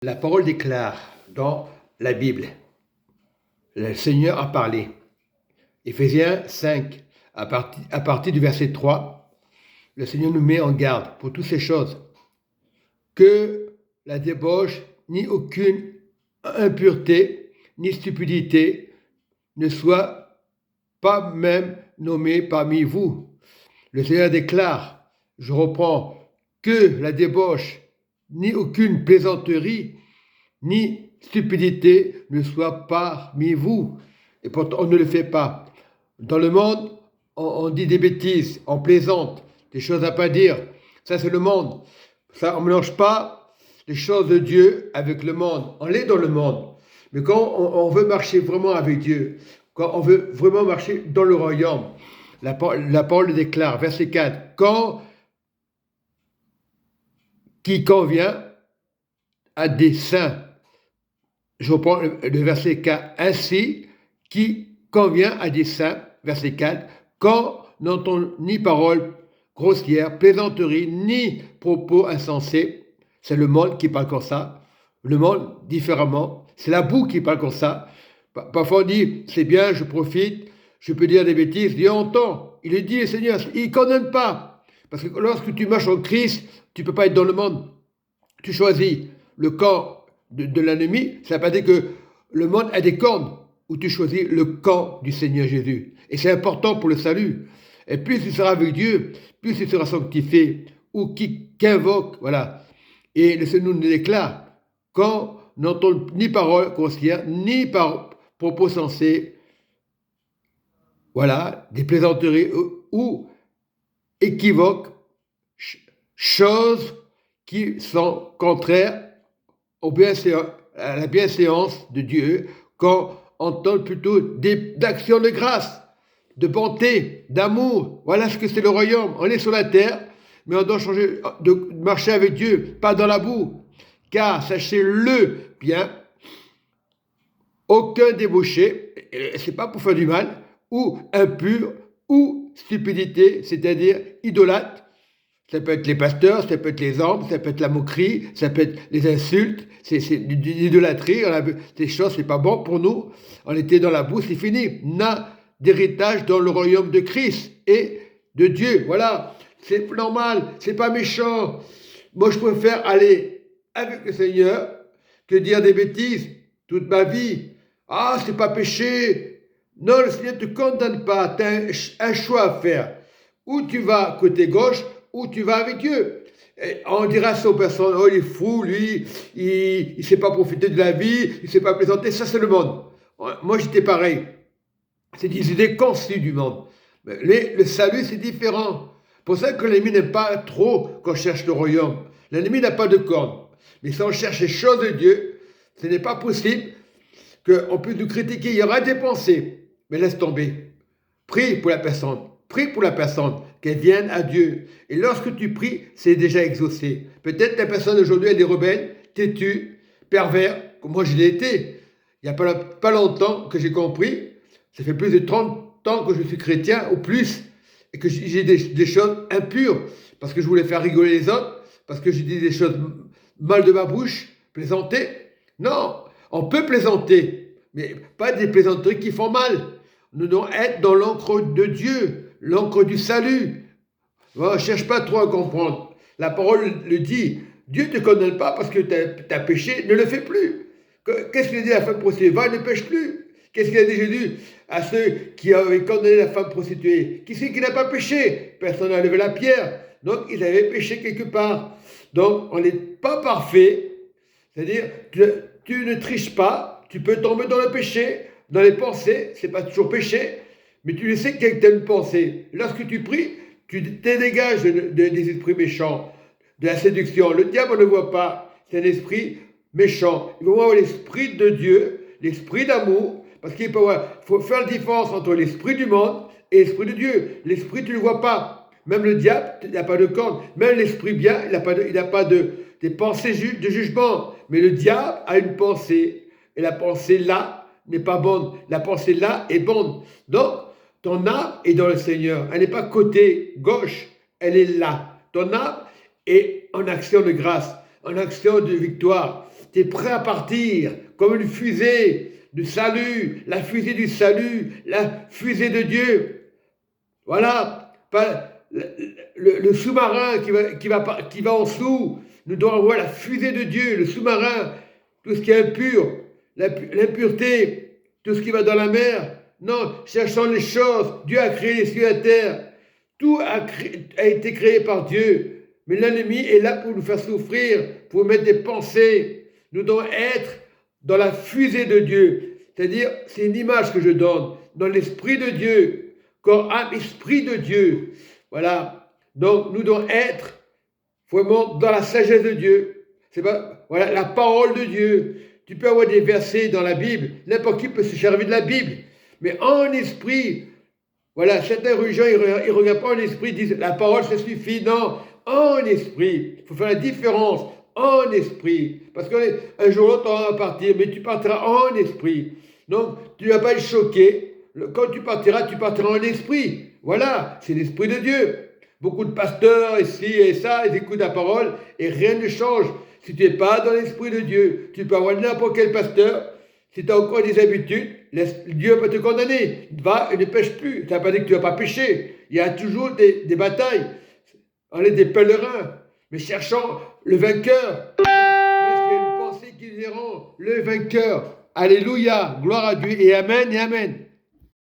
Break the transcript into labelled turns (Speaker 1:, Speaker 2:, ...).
Speaker 1: La parole déclare dans la Bible, le Seigneur a parlé. Éphésiens 5, à partir du verset 3, le Seigneur nous met en garde pour toutes ces choses. Que la débauche, ni aucune impureté, ni stupidité ne soit pas même nommée parmi vous. Le Seigneur déclare, je reprends, que la débauche, ni aucune plaisanterie, ni stupidité ne soit parmi vous. Et pourtant, on ne le fait pas. Dans le monde, on dit des bêtises, on plaisante, des choses à pas dire. Ça, c'est le monde. Ça, on ne mélange pas les choses de Dieu avec le monde. On est dans le monde. Mais quand on veut marcher vraiment avec Dieu, quand on veut vraiment marcher dans le royaume, la parole déclare, verset 4, quand qui convient à des saints. Je reprends le verset 4. Ainsi, qui convient à des saints, verset 4, quand n'entend ni parole grossière, plaisanterie, ni propos insensés. C'est le monde qui parle comme ça. Le monde différemment. C'est la boue qui parle comme ça. Parfois on dit, c'est bien, je profite, je peux dire des bêtises. Dieu entend. Il est dit, le Seigneur, il ne condamne pas. Parce que lorsque tu marches en Christ, tu ne peux pas être dans le monde. Tu choisis le camp de l'ennemi, ça ne veut pas dire que le monde a des cornes où tu choisis le camp du Seigneur Jésus. Et c'est important pour le salut. Et plus tu seras avec Dieu, plus tu seras sanctifié, ou qu'invoque, voilà. Et le Seigneur nous déclare, quand n'entend ni parole grossière, ni par propos sensés, voilà, des plaisanteries ou équivoques, choses qui sont contraires à la bienséance de Dieu, quand on entend plutôt d'actions de grâce, de bonté, d'amour. Voilà ce que c'est le royaume. On est sur la terre, mais on doit changer de marcher avec Dieu, pas dans la boue. Car sachez-le bien, aucun débauché, c'est pas pour faire du mal, ou impur, ou stupidité, c'est-à-dire idolâtre. Ça peut être les pasteurs, ça peut être les hommes, ça peut être la moquerie, ça peut être les insultes, c'est l'idolâtrie, ces choses, c'est pas bon pour nous. On était dans la boue, c'est fini. N'a d'héritage dans le royaume de Christ et de Dieu. Voilà, c'est normal, c'est pas méchant. Moi, je préfère aller avec le Seigneur que dire des bêtises toute ma vie. Ah, c'est pas péché. Non, le Seigneur ne te condamne pas. Tu as un choix à faire. Ou tu vas côté gauche, ou tu vas avec Dieu. Et on dira ça aux personnes, oh il est fou, lui, il ne sait pas profiter de la vie, il ne sait pas plaisanter, ça c'est le monde. Moi j'étais pareil. C'est des idées conçues du monde. Mais le salut c'est différent. Pour ça que l'ennemi n'aime pas trop qu'on cherche le royaume. L'ennemi n'a pas de cornes. Mais si on cherche les choses de Dieu, ce n'est pas possible qu'on puisse nous critiquer. Il y aura des pensées, mais laisse tomber. Prie pour la personne. Prie pour la personne, qu'elle vienne à Dieu. Et lorsque tu pries, c'est déjà exaucé. Peut-être la personne aujourd'hui, elle est rebelle, têtue, pervers, comme moi je l'ai été. Il n'y a pas longtemps que j'ai compris, ça fait plus de 30 ans que je suis chrétien, ou plus, et que j'ai des choses impures, parce que je voulais faire rigoler les autres, parce que j'ai dit des choses mal de ma bouche, plaisanter. Non, on peut plaisanter, mais pas des plaisanteries qui font mal. Nous devons être dans l'encre de Dieu, l'encre du salut. Ne cherche pas trop à comprendre. La parole le dit. Dieu ne te condamne pas parce que tu as péché, ne le fais plus. Qu'est-ce qu'il a dit à la femme prostituée? Va, ne pêche plus. Qu'est-ce qu'il a dit Jésus à ceux qui avaient condamné la femme prostituée? Qui c'est qui n'a pas péché? Personne n'a levé la pierre. Donc, ils avaient péché quelque part. Donc, on n'est pas parfait. C'est-à-dire, tu ne triches pas. Tu peux tomber dans le péché. Dans les pensées, c'est pas toujours péché, mais tu le sais que tu as une pensée. Lorsque tu pries, tu te dégages des esprits méchants, de la séduction. Le diable, on ne le voit pas, c'est un esprit méchant. Il faut voir l'esprit de Dieu, l'esprit d'amour, parce qu'il faut faire la différence entre l'esprit du monde et l'esprit de Dieu. L'esprit, tu ne le vois pas. Même le diable, il n'a pas de cornes. Même l'esprit bien, il n'a pas des pensées de jugement. Mais le diable a une pensée, et la pensée là, n'est pas bonne. La pensée là est bonne. Donc, ton âme est dans le Seigneur. Elle n'est pas côté gauche, elle est là. Ton âme est en action de grâce, en action de victoire. tu es prêt à partir comme une fusée du salut, la fusée du salut, la fusée de Dieu. Voilà, pas le sous-marin qui va en dessous. Nous devons avoir la fusée de Dieu, le sous-marin, tout ce qui est impur, l'impureté, tout ce qui va dans la mer. Non, cherchons les choses. Dieu a créé les cieux et la terre. Tout a été créé par Dieu. Mais l'ennemi est là pour nous faire souffrir, pour mettre des pensées. Nous devons être dans la fusée de Dieu. C'est-à-dire, c'est une image que je donne, dans l'esprit de Dieu, corps, âme, esprit de Dieu. Voilà. Donc, nous devons être vraiment dans la sagesse de Dieu. C'est pas, voilà, la parole de Dieu. Tu peux avoir des versets dans la Bible, n'importe qui peut se servir de la Bible. Mais en esprit, voilà, certains religions, ils ne regardent pas en esprit, ils disent la parole, ça suffit. Non, en esprit. Il faut faire la différence en esprit. Parce qu'un jour ou l'autre, on va partir, mais tu partiras en esprit. Donc, tu ne vas pas être choqué. Quand tu partiras en esprit. Voilà, c'est l'esprit de Dieu. Beaucoup de pasteurs, ici et ça, ils écoutent la parole et rien ne change. Si tu n'es pas dans l'esprit de Dieu, tu peux avoir n'importe quel pasteur. Si tu as encore des habitudes, Dieu peut te condamner. Va et ne pêche plus. Ça ne veut pas dire que tu ne vas pas pécher. Il y a toujours des batailles. On est des pèlerins. Mais cherchons le vainqueur. Parce qu'il y a une pensée qui nous rend le vainqueur. Alléluia. Gloire à Dieu et amen et amen.